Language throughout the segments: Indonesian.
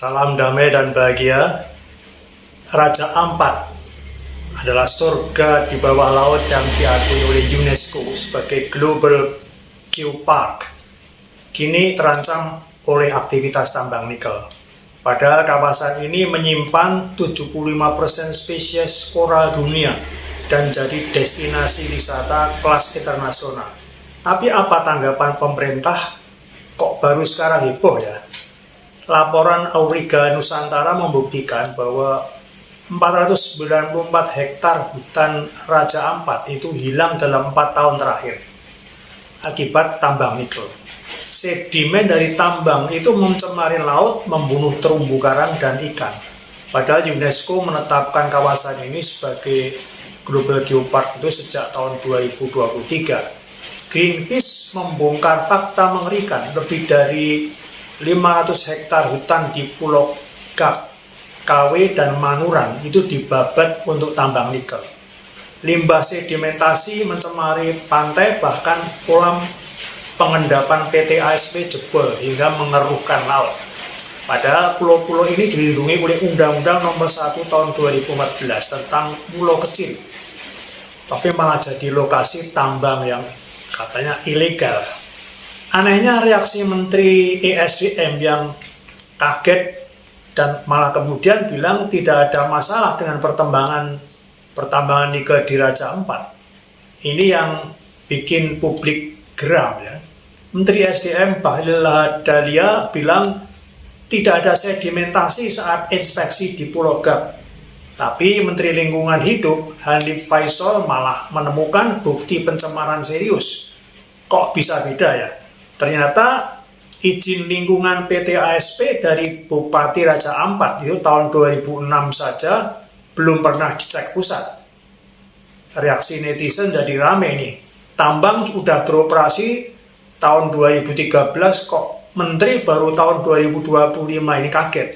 Salam damai dan bahagia. Raja Ampat adalah surga di bawah laut yang diakui oleh UNESCO sebagai Global Geopark. Kini terancam oleh aktivitas tambang nikel. Padahal kawasan ini menyimpan 75% spesies koral dunia dan jadi destinasi wisata kelas internasional. Tapi apa tanggapan pemerintah? Kok baru sekarang heboh ya? Laporan Auriga Nusantara membuktikan bahwa 494 hektar hutan Raja Ampat itu hilang dalam 4 tahun terakhir akibat tambang nikel. Sedimen dari tambang itu mencemari laut, membunuh terumbu karang dan ikan. Padahal UNESCO menetapkan kawasan ini sebagai Global Geopark itu sejak tahun 2023. Greenpeace membongkar fakta mengerikan, lebih dari 500 hektar hutan di Pulau Gap, KW, dan Manuran itu dibabat untuk tambang nikel. Limbah sedimentasi mencemari pantai, bahkan kolam pengendapan PT ASP jebol hingga mengeruhkan laut. Padahal pulau-pulau ini dilindungi oleh Undang-Undang Nomor 1 Tahun 2014 tentang pulau kecil. Tapi malah jadi lokasi tambang yang katanya ilegal. Anehnya reaksi Menteri ESDM yang kaget dan malah kemudian bilang tidak ada masalah dengan pertambangan nikel di Raja Ampat. Ini yang bikin publik geram ya. Menteri SDM Bahlil Lahadalia bilang tidak ada sedimentasi saat inspeksi di Pulau Gap. Tapi Menteri Lingkungan Hidup Hanif Faisal malah menemukan bukti pencemaran serius. Kok bisa beda ya? Ternyata izin lingkungan PT ASP dari Bupati Raja Ampat itu tahun 2006 saja belum pernah dicek pusat. Reaksi netizen jadi rame nih. Tambang sudah beroperasi tahun 2013 kok Menteri baru tahun 2025 ini kaget.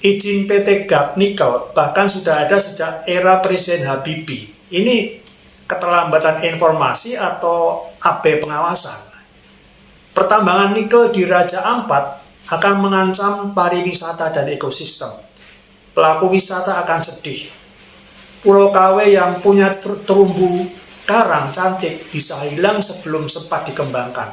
Izin PT Gap Nikel bahkan sudah ada sejak era Presiden Habibie. Ini keterlambatan informasi atau AB pengawasan? Pertambangan nikel di Raja Ampat akan mengancam pariwisata dan ekosistem. Pelaku wisata akan sedih. Pulau KW yang punya terumbu karang cantik bisa hilang sebelum sempat dikembangkan.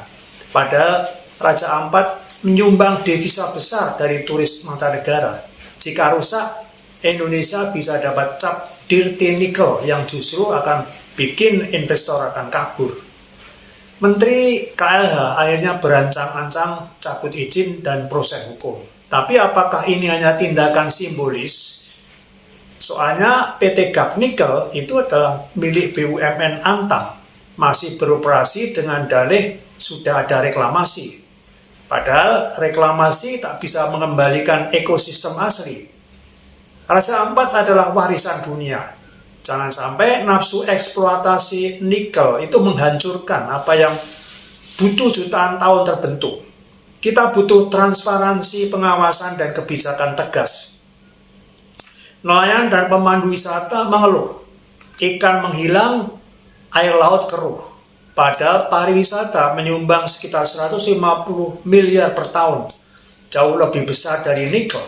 Padahal Raja Ampat menyumbang devisa besar dari turis mancanegara. Jika rusak, Indonesia bisa dapat cap dirty nickel yang justru akan bikin investor akan kabur. Menteri KLH akhirnya berancang-ancang cabut izin dan proses hukum. Tapi apakah ini hanya tindakan simbolis? Soalnya PT Gap Nikel itu adalah milik BUMN Antam, masih beroperasi dengan dalih sudah ada reklamasi. Padahal reklamasi tak bisa mengembalikan ekosistem asli. Raja Ampat adalah warisan dunia. Jangan sampai nafsu eksploitasi nikel itu menghancurkan apa yang butuh jutaan tahun terbentuk. Kita butuh transparansi, pengawasan, dan kebijakan tegas. Nelayan dan pemandu wisata mengeluh, ikan menghilang, air laut keruh. Padahal pariwisata menyumbang sekitar 150 miliar per tahun, jauh lebih besar dari nikel.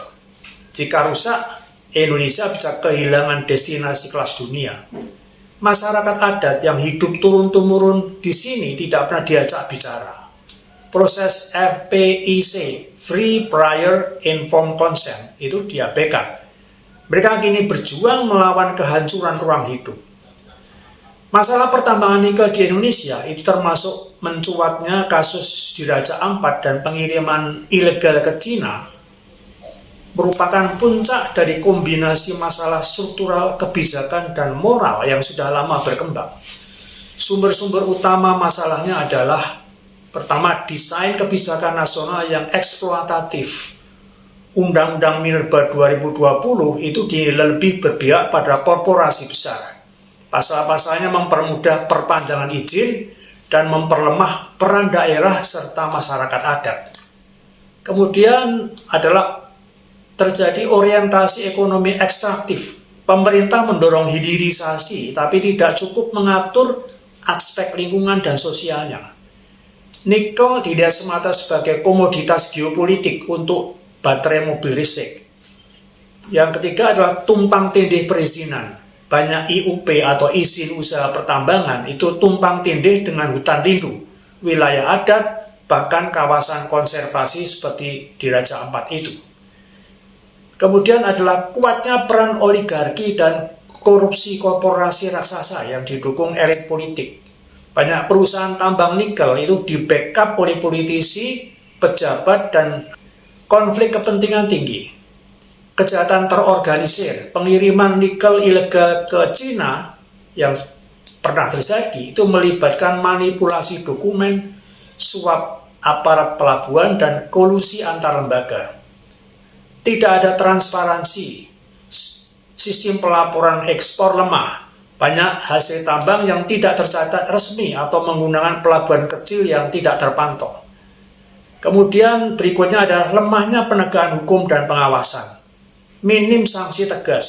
Jika rusak, Indonesia bisa kehilangan destinasi kelas dunia. Masyarakat adat yang hidup turun-temurun di sini tidak pernah diajak bicara. Proses FPIC, Free Prior Informed Consent, itu diabaikan. Mereka kini berjuang melawan kehancuran ruang hidup. Masalah pertambangan nikel di Indonesia itu termasuk mencuatnya kasus di Raja Ampat dan pengiriman ilegal ke Cina merupakan puncak dari kombinasi masalah struktural, kebijakan, dan moral yang sudah lama berkembang. Sumber-sumber utama masalahnya adalah pertama, desain kebijakan nasional yang eksploitatif. Undang-Undang Minerba 2020 itu lebih berpihak pada korporasi besar. Pasal-pasalnya mempermudah perpanjangan izin dan memperlemah peran daerah serta masyarakat adat. Kemudian adalah terjadi orientasi ekonomi ekstraktif. Pemerintah mendorong hilirisasi, tapi tidak cukup mengatur aspek lingkungan dan sosialnya. Nikel dilihat semata sebagai komoditas geopolitik untuk baterai mobil listrik. Yang ketiga adalah tumpang tindih perizinan. Banyak IUP atau izin usaha pertambangan itu tumpang tindih dengan hutan lindung, wilayah adat, bahkan kawasan konservasi seperti di Raja Ampat itu. Kemudian adalah kuatnya peran oligarki dan korupsi korporasi raksasa yang didukung elit politik. Banyak perusahaan tambang nikel itu di-backup oleh politisi, pejabat, dan konflik kepentingan tinggi. Kejahatan terorganisir, pengiriman nikel ilegal ke Cina yang pernah terjadi itu melibatkan manipulasi dokumen, suap aparat pelabuhan, dan kolusi antar lembaga. Tidak ada transparansi, sistem pelaporan ekspor lemah, banyak hasil tambang yang tidak tercatat resmi atau menggunakan pelabuhan kecil yang tidak terpantau. Kemudian berikutnya adalah lemahnya penegakan hukum dan pengawasan. Minim sanksi tegas.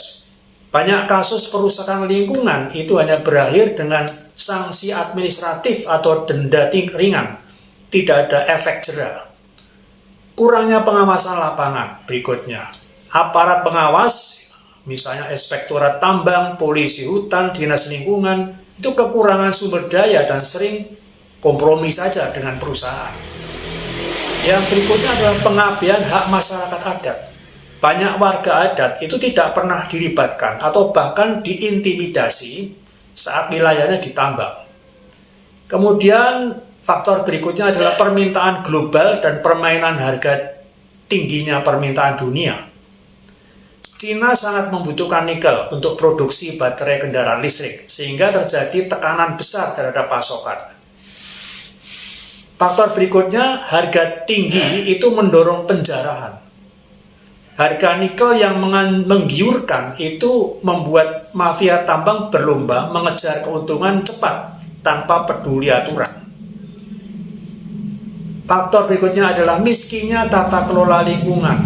Banyak kasus perusakan lingkungan itu hanya berakhir dengan sanksi administratif atau denda ringan. Tidak ada efek jera. Kurangnya pengawasan lapangan. Berikutnya, aparat pengawas, misalnya inspektorat tambang, polisi hutan, dinas lingkungan, itu kekurangan sumber daya dan sering kompromi saja dengan perusahaan. Yang berikutnya adalah pengabaian hak masyarakat adat. Banyak warga adat itu tidak pernah dilibatkan atau bahkan diintimidasi saat wilayahnya ditambang. Kemudian faktor berikutnya adalah permintaan global dan permainan harga tingginya permintaan dunia. Cina sangat membutuhkan nikel untuk produksi baterai kendaraan listrik, sehingga terjadi tekanan besar terhadap pasokan. Faktor berikutnya, harga tinggi itu mendorong penjarahan. Harga nikel yang menggiurkan itu membuat mafia tambang berlomba mengejar keuntungan cepat tanpa peduli aturan. Faktor berikutnya adalah miskinnya tata kelola lingkungan.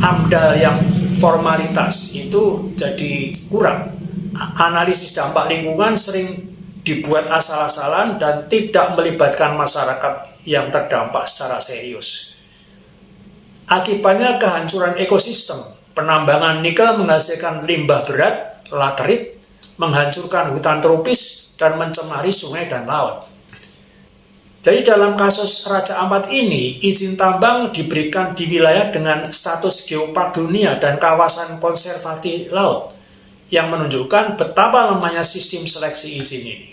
AMDAL yang formalitas itu jadi kurang. Analisis dampak lingkungan sering dibuat asal-asalan dan tidak melibatkan masyarakat yang terdampak secara serius. Akibatnya kehancuran ekosistem. Penambangan nikel menghasilkan limbah berat, laterit, menghancurkan hutan tropis, dan mencemari sungai dan laut. Jadi dalam kasus Raja Ampat ini, izin tambang diberikan di wilayah dengan status geopark dunia dan kawasan konservasi laut, yang menunjukkan betapa lemahnya sistem seleksi izin ini.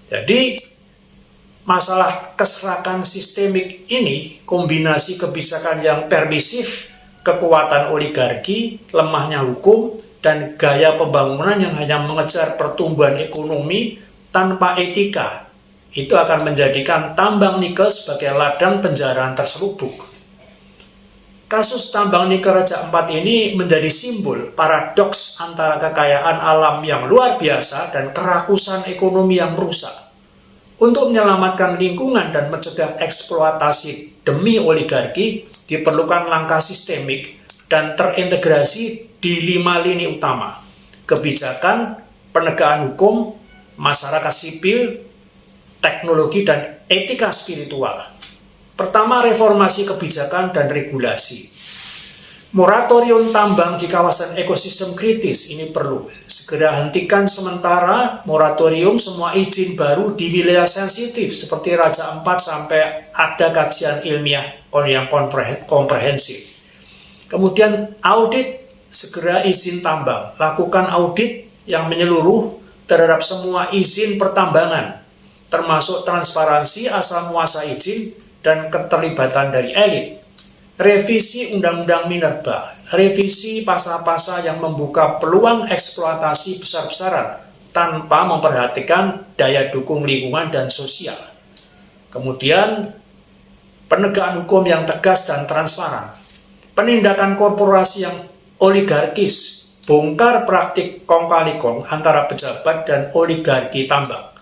Jadi, masalah keserakan sistemik ini, kombinasi kebijakan yang permisif, kekuatan oligarki, lemahnya hukum, dan gaya pembangunan yang hanya mengejar pertumbuhan ekonomi tanpa etika, itu akan menjadikan tambang nikel sebagai ladang penjaraan terselubung. Kasus tambang nikel Raja Ampat ini menjadi simbol paradoks antara kekayaan alam yang luar biasa dan kerakusan ekonomi yang merusak. Untuk menyelamatkan lingkungan dan mencegah eksploitasi demi oligarki, diperlukan langkah sistemik dan terintegrasi di 5 lini utama: kebijakan, penegakan hukum, masyarakat sipil, teknologi, dan etika spiritual. Pertama, reformasi kebijakan dan regulasi. Moratorium tambang di kawasan ekosistem kritis ini perlu. Segera hentikan sementara moratorium semua izin baru di wilayah sensitif seperti Raja Ampat sampai ada kajian ilmiah yang komprehensif. Kemudian audit segera izin tambang. Lakukan audit yang menyeluruh terhadap semua izin pertambangan, termasuk transparansi asal muasal izin dan keterlibatan dari elit. Revisi Undang-Undang Minerba, revisi pasal-pasal yang membuka peluang eksploitasi besar-besaran tanpa memperhatikan daya dukung lingkungan dan sosial. Kemudian, penegakan hukum yang tegas dan transparan. Penindakan korporasi yang oligarkis, bongkar praktik kong kali kong antara pejabat dan oligarki tambang.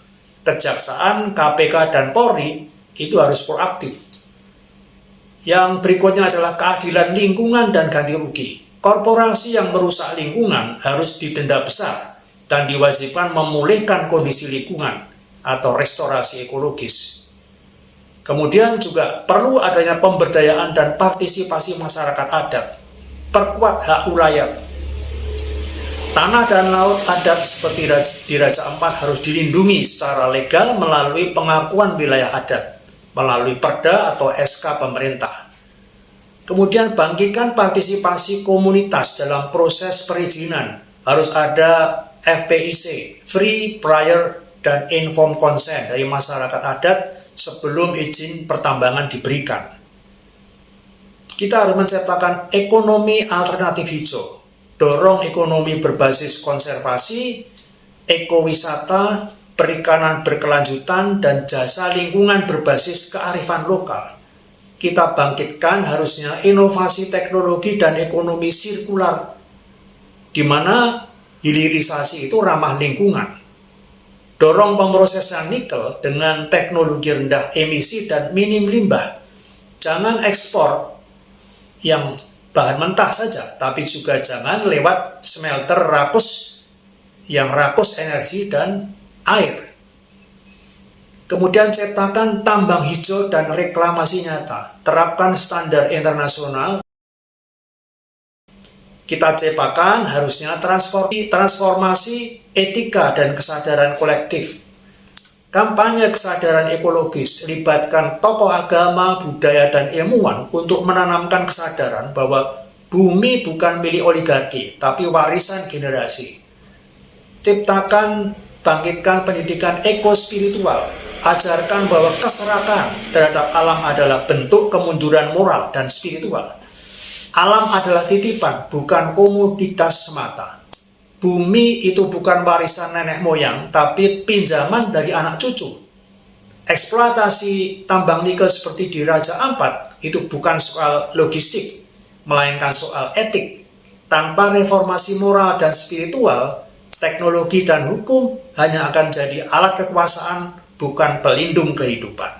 Kejaksaan, KPK, dan Polri itu harus proaktif. Yang berikutnya adalah keadilan lingkungan dan ganti rugi. Korporasi yang merusak lingkungan harus didenda besar dan diwajibkan memulihkan kondisi lingkungan atau restorasi ekologis. Kemudian juga perlu adanya pemberdayaan dan partisipasi masyarakat adat, perkuat hak ulayat. Tanah dan laut adat seperti di Raja Ampat harus dilindungi secara legal melalui pengakuan wilayah adat, melalui perda atau SK pemerintah. Kemudian bangkitkan partisipasi komunitas dalam proses perizinan. Harus ada FPIC, Free Prior dan Informed Consent dari masyarakat adat sebelum izin pertambangan diberikan. Kita harus menciptakan ekonomi alternatif hijau, dorong ekonomi berbasis konservasi, ekowisata, perikanan berkelanjutan, dan jasa lingkungan berbasis kearifan lokal. Kita bangkitkan harusnya inovasi teknologi dan ekonomi sirkular, di mana hilirisasi itu ramah lingkungan. Dorong pemrosesan nikel dengan teknologi rendah emisi dan minim limbah. Jangan ekspor yang bahan mentah saja, tapi juga jangan lewat smelter rakus yang rakus energi dan air. Kemudian ciptakan tambang hijau dan reklamasi nyata. Terapkan standar internasional. Kita ciptakan harusnya transformasi etika dan kesadaran kolektif. Kampanye kesadaran ekologis, libatkan tokoh agama, budaya, dan ilmuwan untuk menanamkan kesadaran bahwa bumi bukan milik oligarki, tapi warisan generasi. Bangkitkan pendidikan ekospiritual. Ajarkan bahwa keserakahan terhadap alam adalah bentuk kemunduran moral dan spiritual. Alam adalah titipan, bukan komoditas semata. Bumi itu bukan warisan nenek moyang, tapi pinjaman dari anak cucu. Eksploitasi tambang nikel seperti di Raja Ampat itu bukan soal logistik, melainkan soal etik. Tanpa reformasi moral dan spiritual, teknologi dan hukum hanya akan jadi alat kekuasaan, bukan pelindung kehidupan.